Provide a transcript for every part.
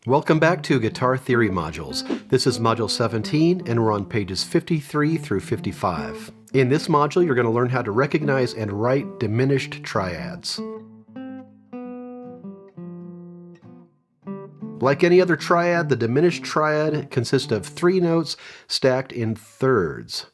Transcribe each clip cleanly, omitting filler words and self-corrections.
Welcome back to Guitar Theory Modules. This is Module 17, and we're on pages 53 through 55. In this module, you're going to learn how to recognize and write diminished triads. Like any other triad, the diminished triad consists of 3 notes stacked in thirds.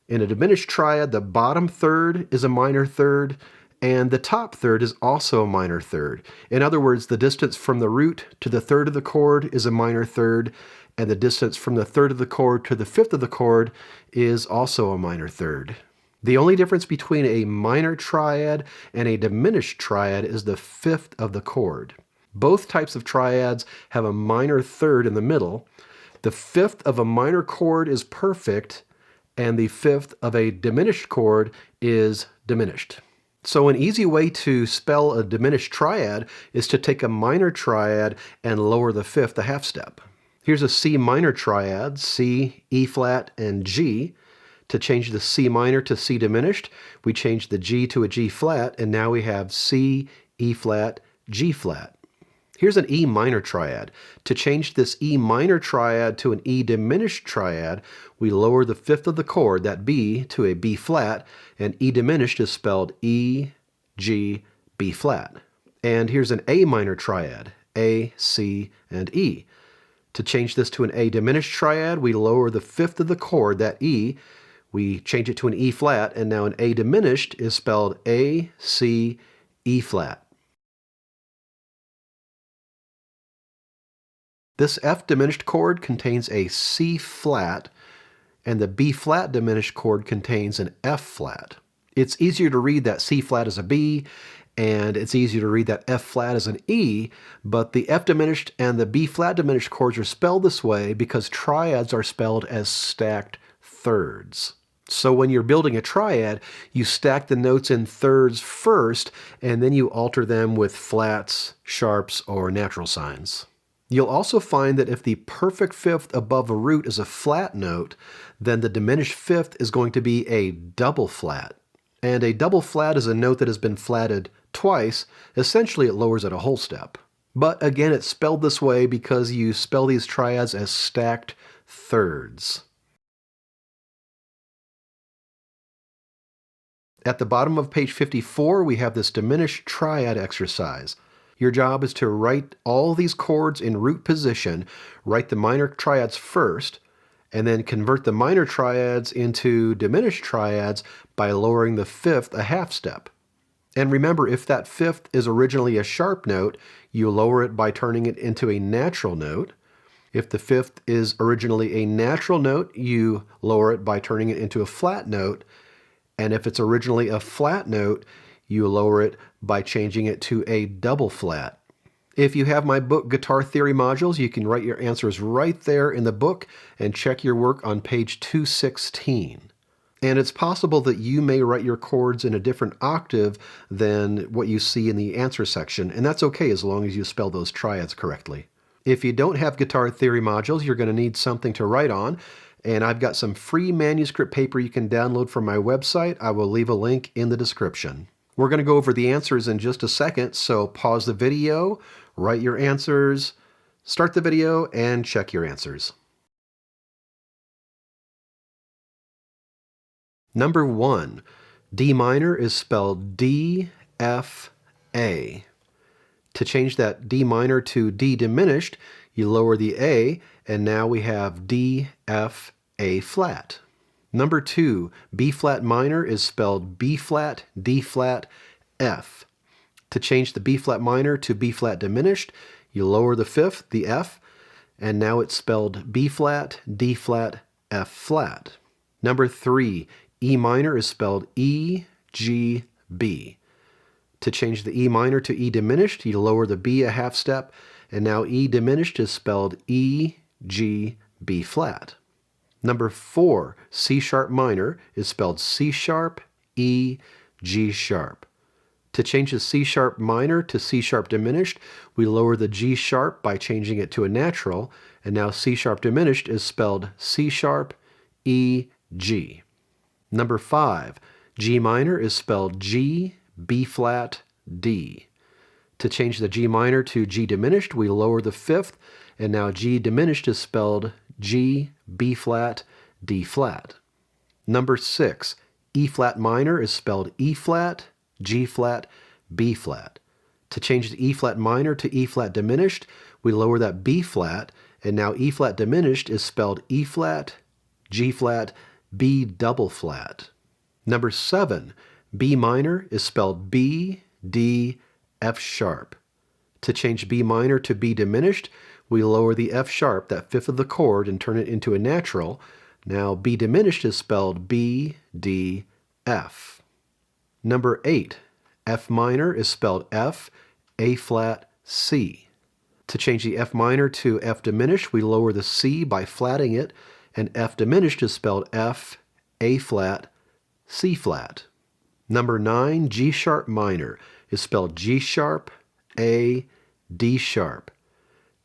In a diminished triad, the bottom third is a minor third, and the top third is also a minor third. In other words, the distance from the root to the third of the chord is a minor third, and the distance from the third of the chord to the fifth of the chord is also a minor third. The only difference between a minor triad and a diminished triad is the fifth of the chord. Both types of triads have a minor third in the middle. The fifth of a minor chord is perfect, and the fifth of a diminished chord is diminished. So an easy way to spell a diminished triad is to take a minor triad and lower the fifth a half step. Here's a C minor triad, C, E flat, and G. To change the C minor to C diminished, we change the G to a G flat, and now we have C, E flat, G flat. Here's an E minor triad. To change this E minor triad to an E diminished triad, we lower the fifth of the chord, that B, to a B flat, and E diminished is spelled E, G, B flat. And here's an A minor triad, A, C, and E. To change this to an A diminished triad, we lower the fifth of the chord, that E, we change it to an E flat, and now an A diminished is spelled A, C, E flat. This F diminished chord contains a C flat, and the B flat diminished chord contains an F flat. It's easier to read that C flat as a B, and it's easier to read that F flat as an E, but the F diminished and the B flat diminished chords are spelled this way because triads are spelled as stacked thirds. So when you're building a triad, you stack the notes in thirds first, and then you alter them with flats, sharps, or natural signs. You'll also find that if the perfect fifth above a root is a flat note, then the diminished fifth is going to be a double flat. And a double flat is a note that has been flatted twice. Essentially, it lowers it a whole step. But again, it's spelled this way because you spell these triads as stacked thirds. At the bottom of page 54, we have this diminished triad exercise. Your job is to write all these chords in root position, write the minor triads first, and then convert the minor triads into diminished triads by lowering the fifth a half step. And remember, if that fifth is originally a sharp note, you lower it by turning it into a natural note. If the fifth is originally a natural note, you lower it by turning it into a flat note. And if it's originally a flat note, you lower it by changing it to a double flat. If you have my book, Guitar Theory Modules, you can write your answers right there in the book and check your work on page 216. And it's possible that you may write your chords in a different octave than what you see in the answer section, and that's okay as long as you spell those triads correctly. If you don't have Guitar Theory Modules, you're going to need something to write on, and I've got some free manuscript paper you can download from my website. I will leave a link in the description. We're going to go over the answers in just a second, so pause the video, write your answers, start the video, and check your answers. Number 1, D minor is spelled D, F, A. To change that D minor to D diminished, you lower the A, and now we have D, F, A flat. Number 2, B flat minor is spelled B flat, D flat, F. To change the B flat minor to B flat diminished, you lower the fifth, the F, and now it's spelled B flat, D flat, F flat. Number 3, E minor is spelled E, G, B. To change the E minor to E diminished, you lower the B a half step, and now E diminished is spelled E, G, B flat. Number 4, C sharp minor is spelled C sharp, E, G sharp. To change the C sharp minor to C sharp diminished, we lower the G sharp by changing it to a natural, and now C sharp diminished is spelled C sharp, E, G. Number 5, G minor is spelled G, B flat, D. To change the G minor to G diminished, we lower the fifth, and now G diminished is spelled G, B flat, D flat. Number 6, E flat minor is spelled E flat, G flat, B flat. To change the E flat minor to E flat diminished, we lower that B flat, and now E flat diminished is spelled E flat, G flat, B double flat. Number 7, B minor is spelled B, D, F sharp. To change B minor to B diminished, we lower the F sharp, that fifth of the chord, and turn it into a natural. Now B diminished is spelled B, D, F. Number 8, F minor is spelled F, A flat, C. To change the F minor to F diminished, we lower the C by flatting it, and F diminished is spelled F, A flat, C flat. Number 9, G sharp minor is spelled G sharp, A, D sharp.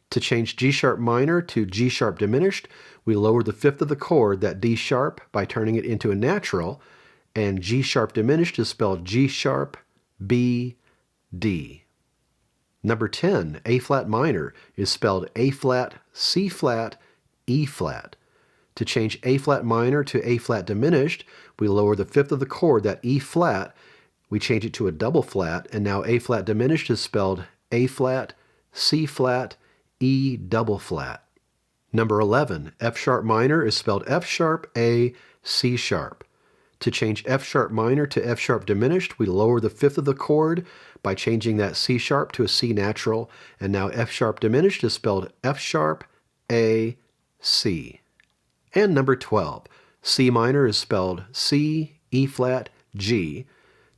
To change G sharp minor to G sharp diminished, we lower the fifth of the chord, that D sharp, by turning it into a natural, and G sharp diminished is spelled G sharp, B, D. Number 10, A flat minor is spelled A flat, C flat, E flat. To change A flat minor to A flat diminished, we lower the fifth of the chord, that E flat, we change it to a double flat, and now A flat diminished is spelled A flat, C flat, E double flat. Number 11, F sharp minor is spelled F sharp, A, C sharp. To change F sharp minor to F sharp diminished, we lower the fifth of the chord by changing that C sharp to a C natural, and now F sharp diminished is spelled F sharp, A, C. And number 12, C minor is spelled C, E flat, G.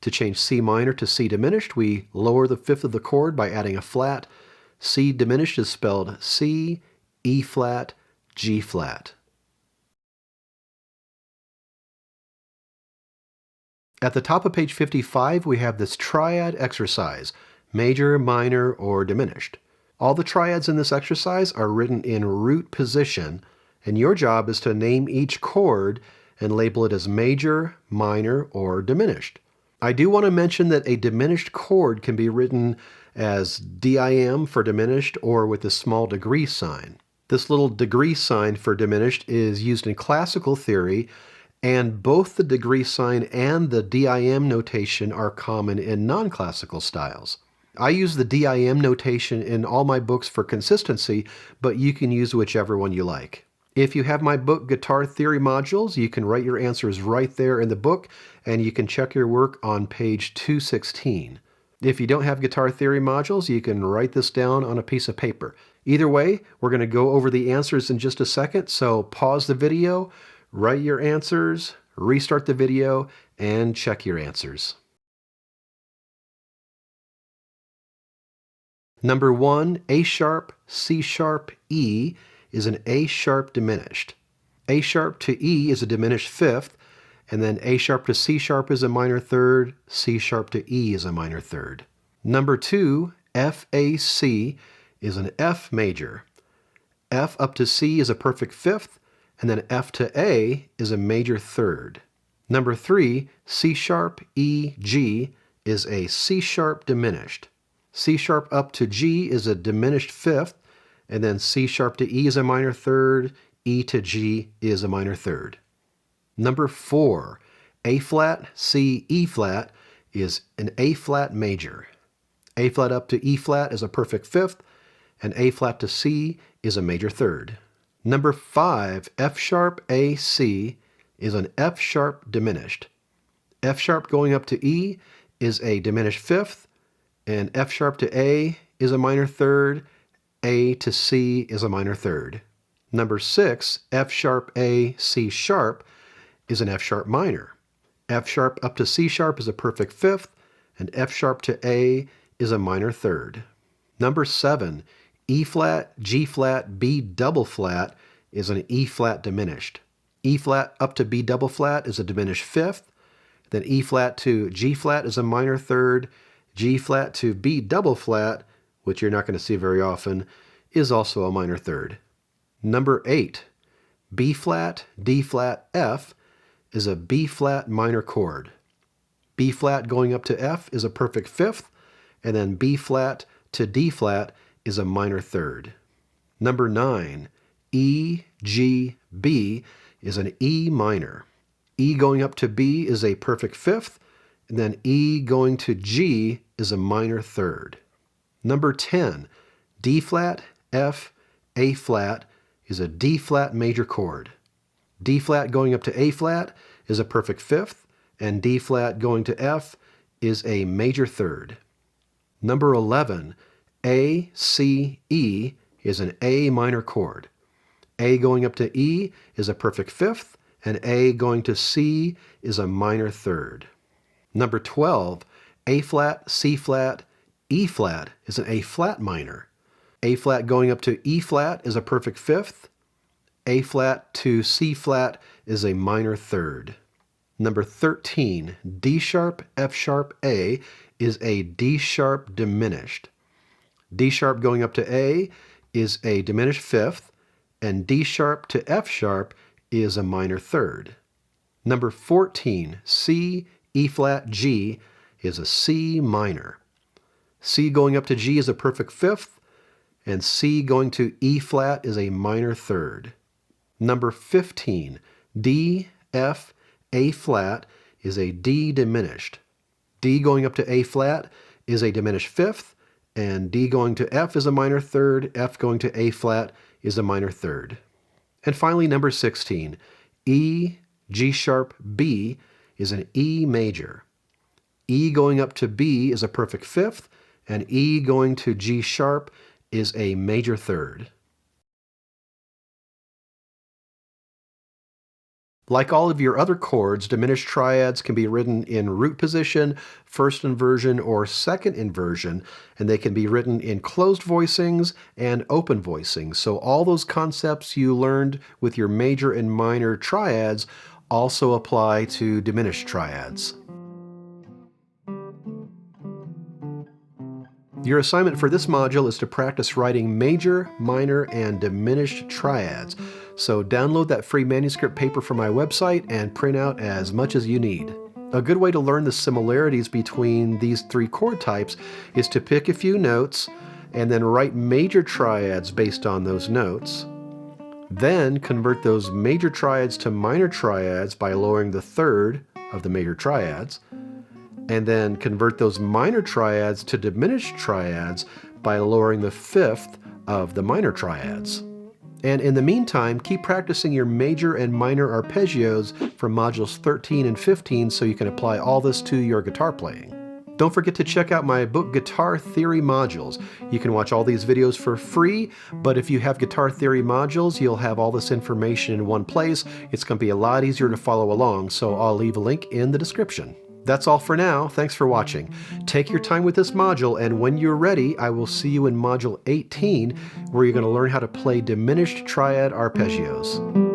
To change C minor to C diminished, we lower the fifth of the chord by adding a flat. C diminished is spelled C, E flat, G flat. At the top of page 55, we have this triad exercise, major, minor, or diminished. All the triads in this exercise are written in root position, and your job is to name each chord and label it as major, minor, or diminished. I do want to mention that a diminished chord can be written as DIM for diminished or with a small degree sign. This little degree sign for diminished is used in classical theory, and both the degree sign and the DIM notation are common in non-classical styles. I use the DIM notation in all my books for consistency, but you can use whichever one you like. If you have my book, Guitar Theory Modules, you can write your answers right there in the book, and you can check your work on page 216. If you don't have Guitar Theory Modules, you can write this down on a piece of paper. Either way, we're going to go over the answers in just a second, so pause the video, write your answers, restart the video, and check your answers. Number 1, A sharp, C sharp, E is an A sharp diminished. A sharp to E is a diminished fifth, and then A sharp to C sharp is a minor third, C sharp to E is a minor third. Number 2, F, A, C is an F major. F up to C is a perfect fifth, and then F to A is a major third. Number 3, C sharp, E, G is a C sharp diminished. C sharp up to G is a diminished fifth, and then C sharp to E is a minor third, E to G is a minor third. Number 4, A flat, C, E flat is an A flat major. A flat up to E flat is a perfect fifth, and A flat to C is a major third. Number 5, F sharp, A, C is an F sharp diminished. F sharp going up to E is a diminished fifth, and F sharp to A is a minor third, A to C is a minor third. Number 6, F sharp, A, C sharp is an F sharp minor. F sharp up to C sharp is a perfect fifth, and F sharp to A is a minor third. Number 7, E flat, G flat, B double flat is an E flat diminished. E flat up to B double flat is a diminished fifth, then E flat to G flat is a minor third, G flat to B double flat, which you're not going to see very often, is also a minor third. Number 8, B flat, D flat, F is a B flat minor chord. B flat going up to F is a perfect fifth, and then B flat to D flat is a minor third. Number 9, E, G, B is an E minor. E going up to B is a perfect fifth, and then E going to G is a minor third. Number 10, D flat, F, A flat is a D flat major chord. D flat going up to A flat is a perfect fifth, and D flat going to F is a major third. Number 11, A, C, E is an A minor chord. A going up to E is a perfect fifth, and A going to C is a minor third. Number 12, A flat, C flat, E flat is an A flat minor. A flat going up to E flat is a perfect fifth. A flat to C flat is a minor third. Number 13, D sharp, F sharp, A is a D sharp diminished. D sharp going up to A is a diminished fifth, and D sharp to F sharp is a minor third. Number 14, C, E flat, G is a C minor. C going up to G is a perfect fifth, and C going to E flat is a minor third. Number 15, D, F, A flat is a D diminished. D going up to A flat is a diminished fifth, and D going to F is a minor third, F going to A flat is a minor third. And finally, number 16, E, G sharp, B is an E major. E going up to B is a perfect fifth, and E going to G sharp is a major third. Like all of your other chords, diminished triads can be written in root position, first inversion, or second inversion, and they can be written in closed voicings and open voicings. So all those concepts you learned with your major and minor triads also apply to diminished triads. Your assignment for this module is to practice writing major, minor, and diminished triads. So download that free manuscript paper from my website and print out as much as you need. A good way to learn the similarities between these three chord types is to pick a few notes and then write major triads based on those notes. Then convert those major triads to minor triads by lowering the third of the major triads. And then convert those minor triads to diminished triads by lowering the fifth of the minor triads. And in the meantime, keep practicing your major and minor arpeggios from modules 13 and 15 so you can apply all this to your guitar playing. Don't forget to check out my book Guitar Theory Modules. You can watch all these videos for free, but if you have Guitar Theory Modules, you'll have all this information in one place. It's going to be a lot easier to follow along, so I'll leave a link in the description. That's all for now. Thanks for watching. Take your time with this module, and when you're ready, I will see you in Module 18, where you're going to learn how to play diminished triad arpeggios.